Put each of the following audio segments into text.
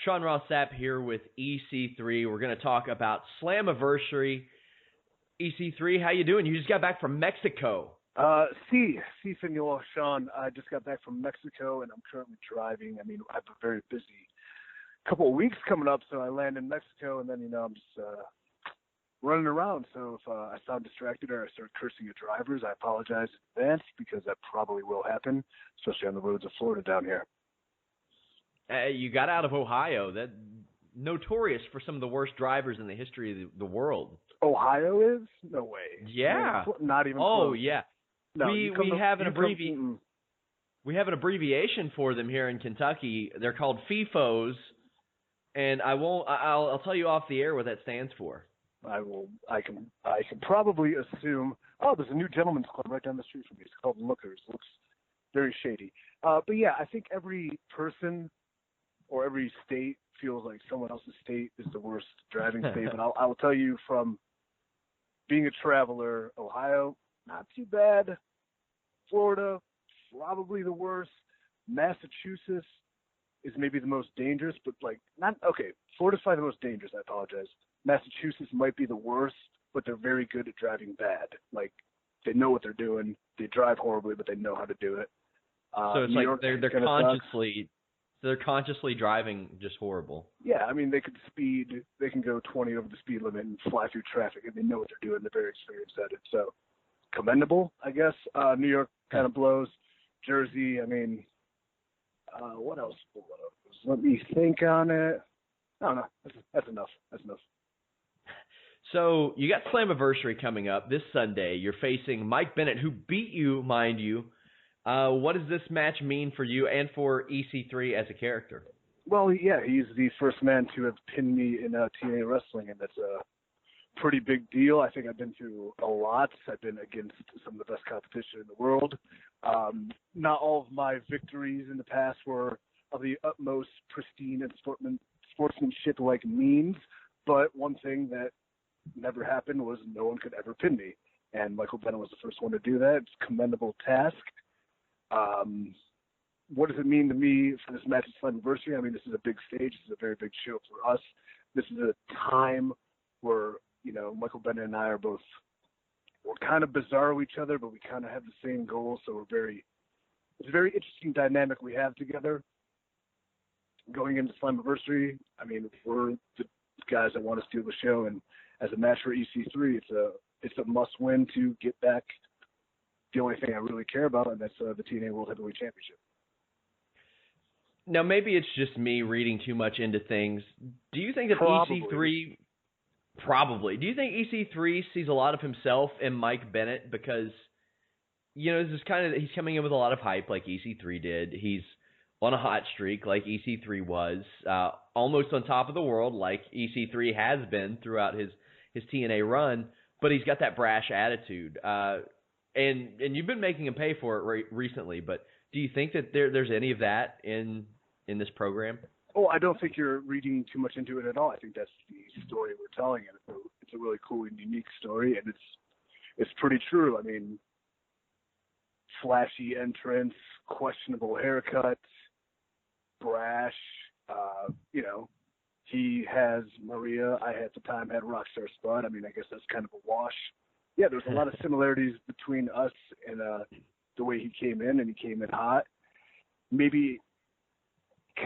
Sean Ross Sapp here with EC3. We're going to talk about Slammiversary. EC3, how you doing? You just got back from Mexico. Senor Sean. I just got back from Mexico, and I'm currently driving. I mean, I have a very busy couple of weeks coming up, so I land in Mexico, and then, I'm just running around. So if I sound distracted or I start cursing at drivers, I apologize in advance, because that probably will happen, especially on the roads of Florida down here. You got out of Ohio. That notorious for some of the worst drivers in the history of the world. Ohio is? No way. Yeah. Not even close. close. Yeah. No, we have an abbreviation for them here in Kentucky. They're called FIFOs, and I'll tell you off the air what that stands for. I can probably assume. Oh, there's a new gentleman's club right down the street from me. It's called Lookers. Looks very shady. But yeah, I think every person or every state feels like someone else's state is the worst driving state. But I will tell you, from being a traveler, Ohio, not too bad. Florida, probably the worst. Massachusetts is maybe the most dangerous, but Florida's probably the most dangerous. I apologize. Massachusetts might be the worst, but they're very good at driving bad. Like, they know what they're doing. They drive horribly, but they know how to do it. So it's New like York they're consciously driving just horrible. Yeah, I mean, they can go 20 over the speed limit and fly through traffic, and they know what they're doing. They're very experienced at it. So, commendable, I guess. New York kind of blows. Jersey, I mean, what else blows? Let me think on it. I don't know. That's enough. So you got Slammiversary coming up this Sunday. You're facing Mike Bennett, who beat you, mind you. What does this match mean for you and for EC3 as a character? Well, yeah, he's the first man to have pinned me in TNA wrestling, and that's a pretty big deal. I think I've been through a lot. I've been against some of the best competition in the world. Not all of my victories in the past were of the utmost pristine and sportsmanship-like means, but one thing that never happened was no one could ever pin me, and Michael Bennett was the first one to do that. It's a commendable task. What does it mean to me for this match at Slammiversary? I mean, this is a big stage. This is a very big show for us. This is a time where, Michael Bennett and I we're kind of bizarre with each other, but we kind of have the same goals. So it's a very interesting dynamic we have together. Going into Slammiversary, I mean, we're the guys that want to steal the show, and as a match for EC3, it's a must-win to get back the only thing I really care about, and that's the TNA World Heavyweight Championship. Now, maybe it's just me reading too much into things. Do you think that EC3 probably? Do you think EC3 sees a lot of himself in Mike Bennett, because this is he's coming in with a lot of hype like EC3 did. He's on a hot streak like EC3 was, almost on top of the world like EC3 has been throughout his TNA run, but he's got that brash attitude. And you've been making him pay for it recently, but do you think that there's any of that in this program? Oh, I don't think you're reading too much into it at all. I think that's the story we're telling, and it's a really cool and unique story, and it's pretty true. I mean, flashy entrance, questionable haircut, brash. He has Maria. I at the time had Rockstar Spud. I mean, I guess that's kind of a wash. Yeah, there's a lot of similarities between us and the way he came in, and he came in hot. Maybe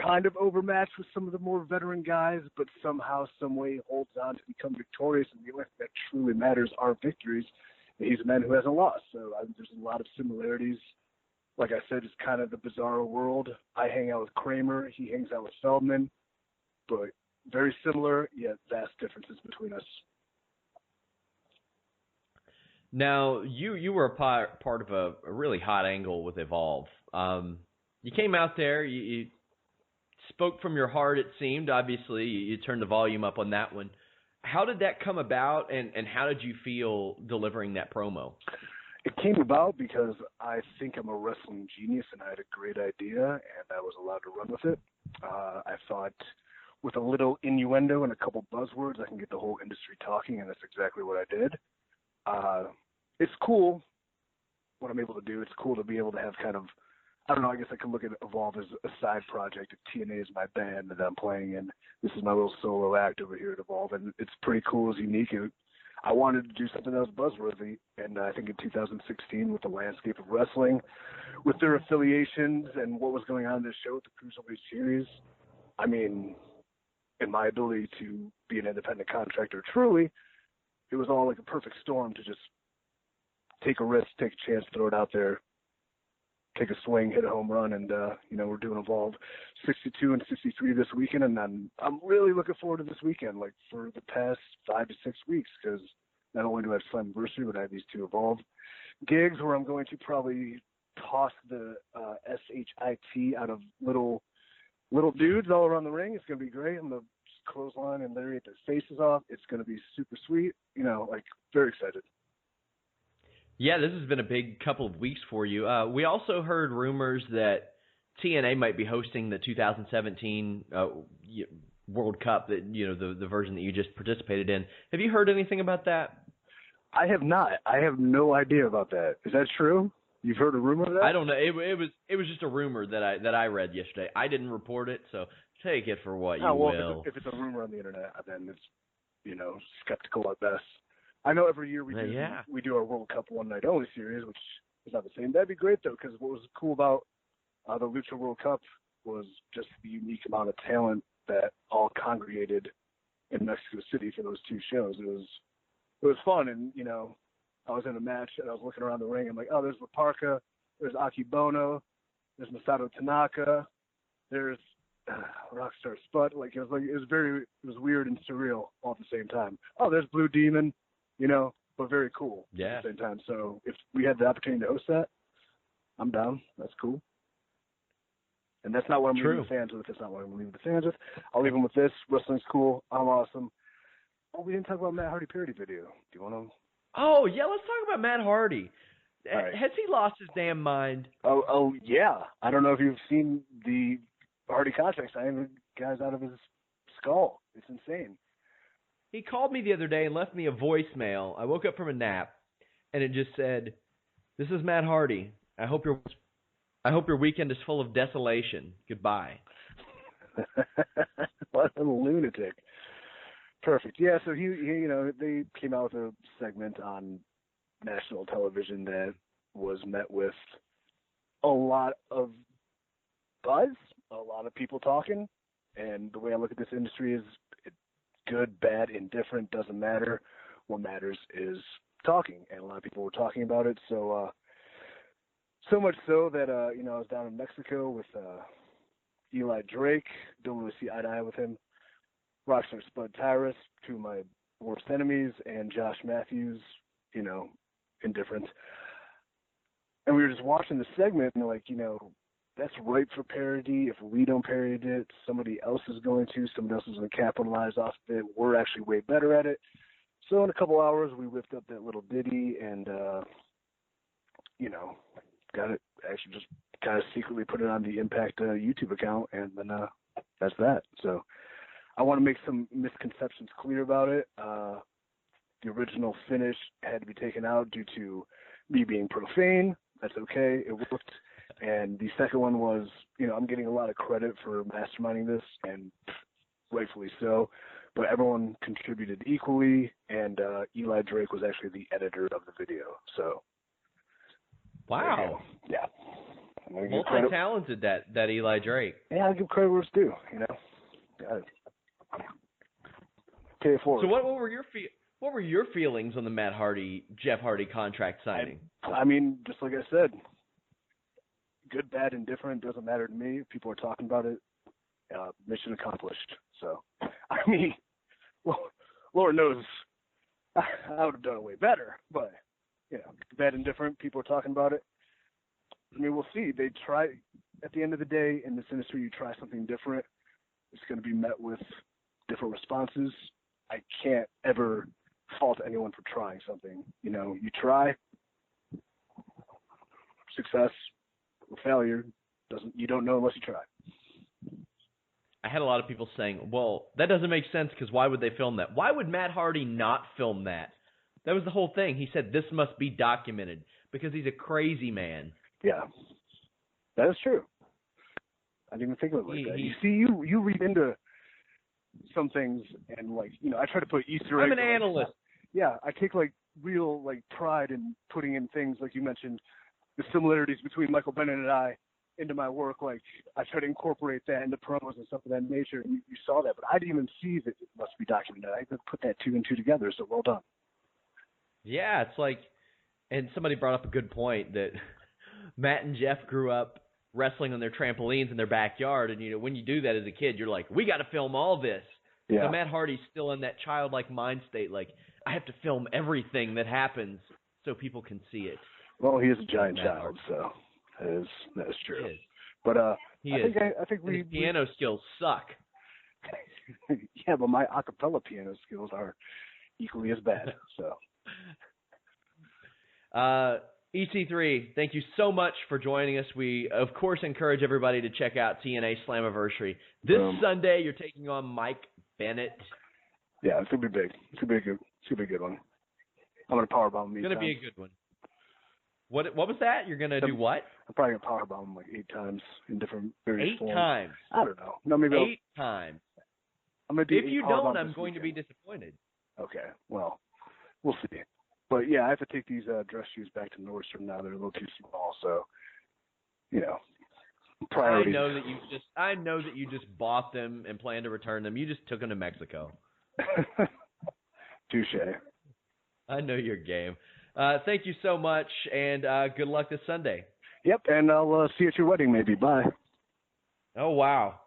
kind of overmatched with some of the more veteran guys, but somehow, some way holds on to become victorious, and the only thing that truly matters are victories. And he's a man who hasn't lost, so there's a lot of similarities. Like I said, it's kind of the bizarro world. I hang out with Kramer, he hangs out with Feldman, but very similar, yet vast differences between us. Now, you were a part of a really hot angle with Evolve. You came out there, you spoke from your heart, it seemed. Obviously, you turned the volume up on that one. How did that come about, and how did you feel delivering that promo? It came about because I think I'm a wrestling genius, and I had a great idea, and I was allowed to run with it. I thought with a little innuendo and a couple buzzwords, I can get the whole industry talking, and that's exactly what I did. It's cool what I'm able to do. It's cool to be able to have kind of I don't know, I guess I could look at Evolve as a side project. If TNA is my band that I'm playing in, this is my little solo act over here at Evolve, and it's pretty cool, it's unique. I wanted to do something that was buzzworthy, and I think in 2016 with the landscape of wrestling, with their affiliations and what was going on in this show with the Cruiserweight Series, I mean, in my ability to be an independent contractor, truly, it was all like a perfect storm to just take a risk, take a chance, throw it out there, take a swing, hit a home run, and we're doing Evolve 62 and 63 this weekend, and I'm really looking forward to this weekend, like for the past 5 to 6 weeks, because not only do I have Slammiversary, but I have these 2 Evolve gigs where I'm going to probably toss the SHIT out of little dudes all around the ring. It's going to be great. I'm going to clothesline and lariat their faces off. It's going to be super sweet. Very excited. Yeah, this has been a big couple of weeks for you. We also heard rumors that TNA might be hosting the 2017 World Cup, that the version that you just participated in. Have you heard anything about that? I have not. I have no idea about that. Is that true? You've heard a rumor of that? I don't know. It was just a rumor that I read yesterday. I didn't report it, so take it for what you will. If it's a rumor on the internet, then it's skeptical at best. I know every year we do our World Cup one night only series, which is not the same. That'd be great though, because what was cool about the Lucha World Cup was just the unique amount of talent that all congregated in Mexico City for those 2 shows. It was fun, and I was in a match and I was looking around the ring. I'm like, oh, there's La Parka, there's Aki Bono, there's Masato Tanaka, there's Rockstar Spud. It was weird and surreal all at the same time. Oh, there's Blue Demon. But very cool at the same time. So if we had the opportunity to host that, I'm down. That's cool. And that's not what I'm leaving the fans with. That's not what I'm leaving the fans with. I'll leave them with this. Wrestling's cool. I'm awesome. Oh, we didn't talk about Matt Hardy parody video. Do you want to? Oh, yeah, let's talk about Matt Hardy. Right. Has he lost his damn mind? Oh, yeah. I don't know if you've seen the Hardy contract signing guys out of his skull. It's insane. He called me the other day and left me a voicemail. I woke up from a nap, and it just said, "This is Matt Hardy. I hope your weekend is full of desolation. Goodbye." What a lunatic. Perfect. Yeah, so he they came out with a segment on national television that was met with a lot of buzz, a lot of people talking, and the way I look at this industry is good, bad, indifferent, doesn't matter. What matters is talking, and a lot of people were talking about it. So, so much so that I was down in Mexico with Eli Drake. Don't really see eye to eye with him. Rockstar Spud Tyrus, 2 of my worst enemies, and Josh Matthews. Indifferent. And we were just watching the segment, and that's ripe for parody. If we don't parody it, somebody else is going to. Somebody else is going to capitalize off of it. We're actually way better at it. So in a couple hours, we whipped up that little ditty and, got it. Actually just kind of secretly put it on the Impact YouTube account, and then that's that. So I want to make some misconceptions clear about it. The original finish had to be taken out due to me being profane. That's okay. It worked. And the second one was, I'm getting a lot of credit for masterminding this, and rightfully so, but everyone contributed equally, and Eli Drake was actually the editor of the video. So, wow. Yeah. Multi-talented, that Eli Drake. Yeah, I give credit where it's due, Got it. Pay it forward. So what were your feelings on the Jeff Hardy contract signing? I mean, just like I said, good, bad, indifferent, doesn't matter to me. People are talking about it. Mission accomplished. So, I mean, well, Lord knows I would have done it way better. But, bad, indifferent, people are talking about it. I mean, we'll see. They try, at the end of the day, in this industry, you try something different, it's going to be met with different responses. I can't ever fault anyone for trying something. You try, success or failure, you don't know unless you try. I had a lot of people saying, well, that doesn't make sense because why would they film that? Why would Matt Hardy not film that? That was the whole thing. He said this must be documented because he's a crazy man. Yeah. That is true. I didn't even think of it like that. You see, you read into some things, and like, you know, I try to put Easter eggs. I'm an analyst. Yeah, I take like real like pride in putting in things like you mentioned, the similarities between Michael Bennett and I into my work. Like I try to incorporate that into promos and stuff of that nature. And you saw that, but I didn't even see that it must be documented. I could put that 2 and 2 together. So well done. Yeah, it's like, and somebody brought up a good point that Matt and Jeff grew up wrestling on their trampolines in their backyard, and you know, when you do that as a kid, you're like, we got to film all this. Yeah. So Matt Hardy's still in that childlike mind state, like, I have to film everything that happens so people can see it. Well, he is a giant child, so that is true. He is. But I think his piano skills suck. Yeah, but my a cappella piano skills are equally as bad. So. EC3, thank you so much for joining us. We, of course, encourage everybody to check out TNA Slammiversary. This Sunday, you're taking on Mike Bennett. Yeah, it's going to be big. It's going to be a good one. I'm going to powerbomb him. It's going to be a good one. What was that? You're going to do what? I'm probably going to powerbomb him like 8 times in different various forms. 8 times? I don't know. No, maybe 8 times. I'm gonna do if you don't, I'm going to be disappointed. Okay, well, we'll see. But yeah, I have to take these dress shoes back to Nordstrom now. They're a little too small, so you know. Priorities. I know that you just bought them and plan to return them. You just took them to Mexico. Touche. I know your game. Thank you so much, and good luck this Sunday. Yep, and I'll see you at your wedding maybe. Bye. Oh, wow.